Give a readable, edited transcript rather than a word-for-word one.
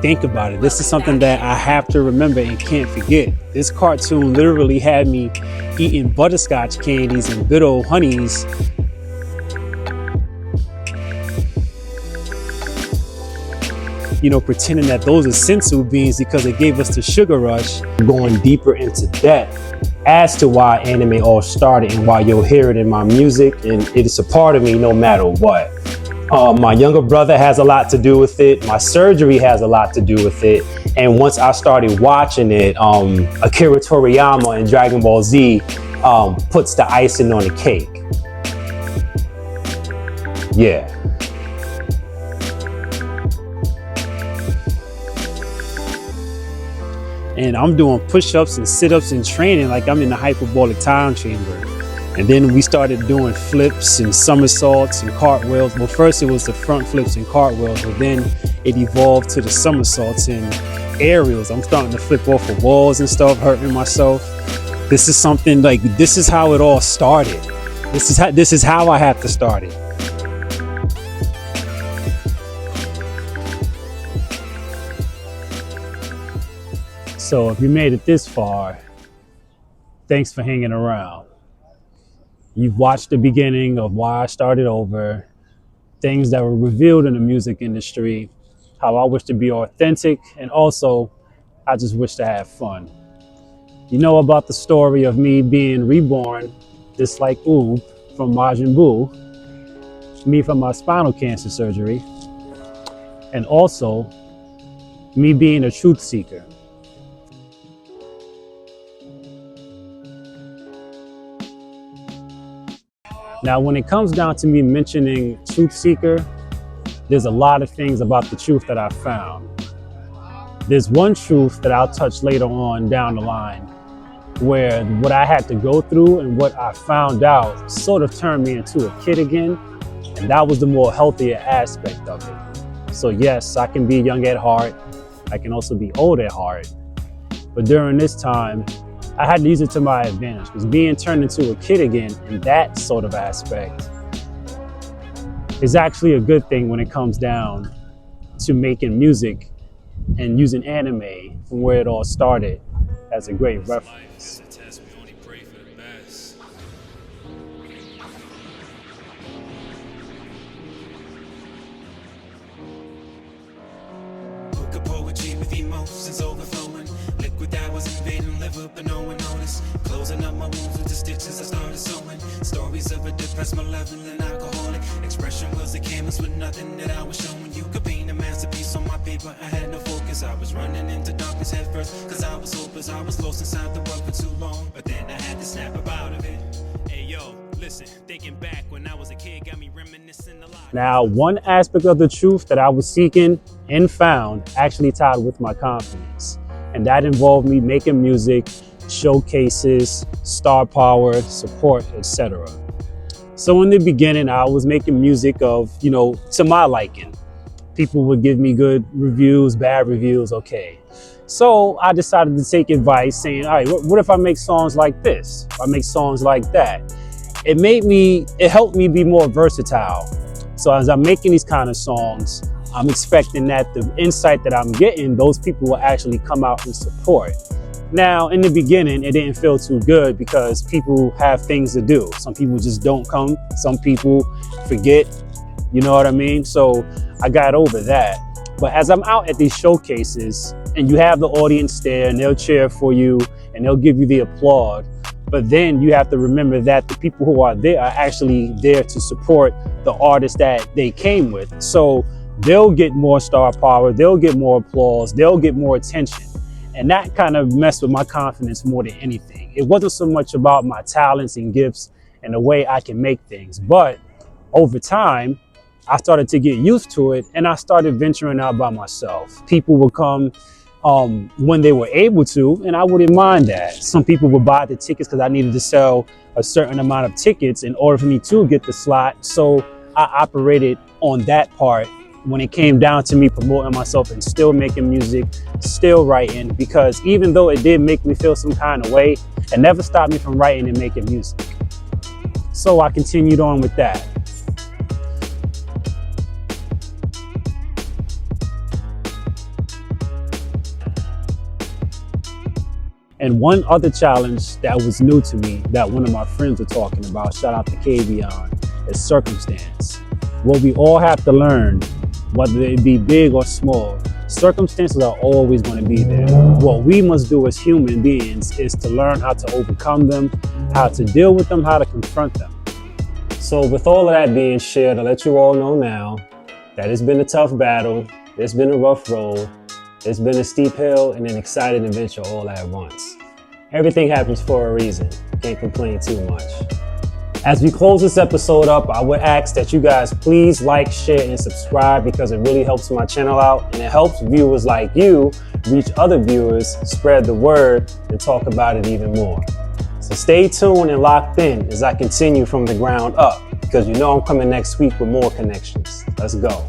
think about it. This is something that I have to remember and can't forget. This cartoon literally had me eating butterscotch candies and good old honeys. You know, pretending that those are sensu beans because it gave us the sugar rush. Going deeper into depth as to why anime all started and why you'll hear it in my music, and it is a part of me no matter what. My younger brother has a lot to do with it. My surgery has a lot to do with it. And once I started watching it, Akira Toriyama in Dragon Ball Z puts the icing on the cake. Yeah. And I'm doing push-ups and sit-ups and training like I'm in the hyperbolic time chamber. And then we started doing flips and somersaults and cartwheels. Well, first it was the front flips and cartwheels, but then it evolved to the somersaults and aerials. I'm starting to flip off of walls and stuff, hurting myself. This is something like, this is how it all started. This is how I have to start it. So if you made it this far, thanks for hanging around. You've watched the beginning of why I started over, things that were revealed in the music industry, how I wish to be authentic, and also I just wish to have fun. You know about the story of me being reborn, just like Oob from Majin Buu, me from my spinal cancer surgery, and also me being a truth seeker. Now, when it comes down to me mentioning truth seeker, there's a lot of things about the truth that I found. There's one truth that I'll touch later on down the line, where what I had to go through and what I found out sort of turned me into a kid again, and that was the more healthier aspect of it. So yes, I can be young at heart, I can also be old at heart, but during this time, I had to use it to my advantage, because being turned into a kid again in that sort of aspect is actually a good thing when it comes down to making music and using anime from where it all started as a great reference. Poetry with emotions overflowing, liquid that was invading liver but no one noticed, closing up my wounds with the stitches I started sewing, stories of a depressed malevolent alcoholic, expression was a canvas with nothing that I was showing. You could paint a masterpiece on my paper, I had no focus, I was running into darkness head first, cause I was hopeless, I was lost inside the world for too long, but then I had to snap up out of it. Hey yo, listen, thinking back when I was a kid got me reminiscing a lot. Now, one aspect of the truth that I was seeking and found actually tied with my confidence. And that involved me making music, showcases, star power, support, etc. So in the beginning, I was making music of, to my liking. People would give me good reviews, bad reviews, okay. So I decided to take advice saying, all right, what if I make songs like this? If I make songs like that? It helped me be more versatile. So as I'm making these kind of songs, I'm expecting that the insight that I'm getting, those people will actually come out and support. Now, in the beginning, it didn't feel too good because people have things to do. Some people just don't come. Some people forget, you know what I mean? So I got over that. But as I'm out at these showcases and you have the audience there and they'll cheer for you and they'll give you the applaud, but then you have to remember that the people who are there are actually there to support the artist that they came with. So they'll get more star power, they'll get more applause, they'll get more attention. And that kind of messed with my confidence more than anything. It wasn't so much about my talents and gifts and the way I can make things, but over time, I started to get used to it and I started venturing out by myself. People would come when they were able to, and I wouldn't mind that. Some people would buy the tickets because I needed to sell a certain amount of tickets in order for me to get the slot. So I operated on that part when it came down to me promoting myself and still making music, still writing, because even though it did make me feel some kind of way, it never stopped me from writing and making music. So I continued on with that. And one other challenge that was new to me that one of my friends were talking about, shout out to Kavion, is circumstance. What we all have to learn, whether it be big or small, circumstances are always going to be there. What we must do as human beings is to learn how to overcome them, how to deal with them, how to confront them. So with all of that being shared, I'll let you all know now that it's been a tough battle, it's been a rough road, it's been a steep hill and an exciting adventure all at once. Everything happens for a reason. Can't complain too much. As we close this episode up, I would ask that you guys please like, share, and subscribe because it really helps my channel out and it helps viewers like you reach other viewers, spread the word, and talk about it even more. So stay tuned and locked in as I continue from the ground up because you know I'm coming next week with more connections. Let's go.